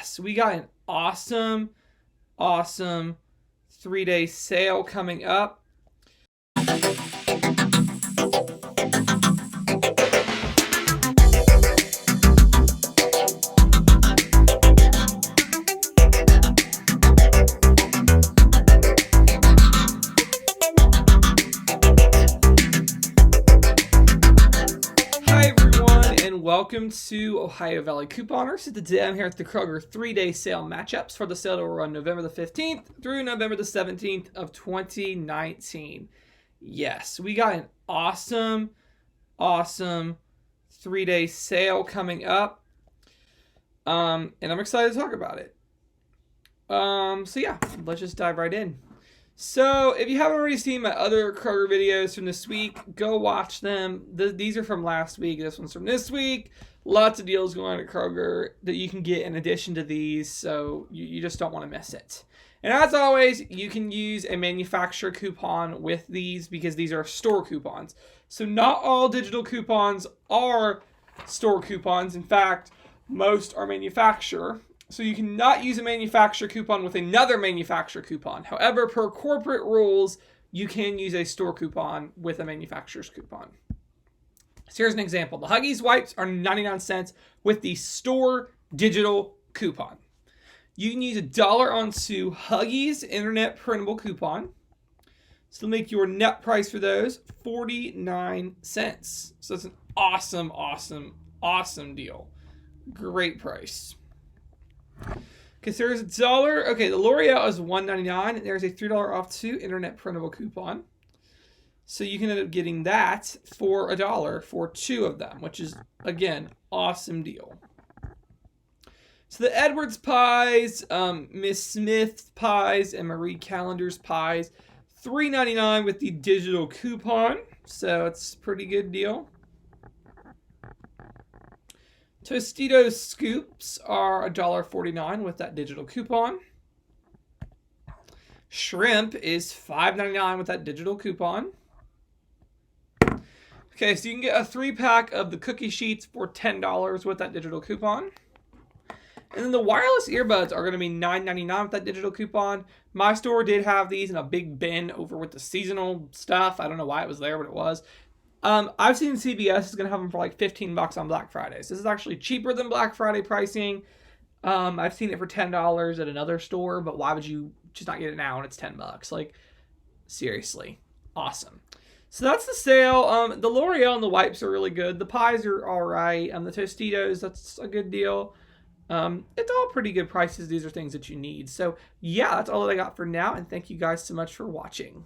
Yes, we got an awesome 3-day sale coming up. Welcome to Ohio Valley Couponers. Today I'm here at the Kroger 3-day sale matchups for the sale that will run November the 15th through November the 17th of 2019. Yes, we got an awesome 3-day sale coming up. And I'm excited to talk about it. So yeah, let's just dive right in. So if you haven't already seen my other Kroger videos from this week, go watch them. These are from last week. This one's from this week. Lots of deals going on at Kroger that you can get in addition to these, so you just don't want to miss it. And as always, you can use a manufacturer coupon with these because these are store coupons. So not all digital coupons are store coupons. In fact, most are manufacturer. So you cannot use a manufacturer coupon with another manufacturer coupon. However, per corporate rules, you can use a store coupon with a manufacturer's coupon. So here's an example. The Huggies wipes are 99 cents with the store digital coupon. You can use $1 onto Huggies internet printable coupon. So to make your net price for those 49 cents. So it's an awesome deal. Great price. Okay, so there's $1. Okay, the L'Oreal is $1.99. There's a $3 off to internet printable coupon. So you can end up getting that for $1 for 2 of them, which is, again, awesome deal. So the Edwards pies, Miss Smith pies, and Marie Callender's pies, $3.99 with the digital coupon. So it's a pretty good deal. Tostitos scoops are $1.49 with that digital coupon. Shrimp is $5.99 with that digital coupon. Okay, so you can get a 3-pack of the cookie sheets for $10 with that digital coupon. And then the wireless earbuds are going to be $9.99 with that digital coupon. My store did have these in a big bin over with the seasonal stuff. I don't know why it was there, but it was. I've seen CVS is going to have them for like $15 on Black Fridays. This is actually cheaper than Black Friday pricing. I've seen it for $10 at another store, but why would you just not get it now when it's $10? Like, seriously, awesome. So that's the sale. The L'Oreal and the wipes are really good. The pies are all right. The Tostitos, that's a good deal. It's all pretty good prices. These are things that you need. So yeah, that's all that I got for now. And thank you guys so much for watching.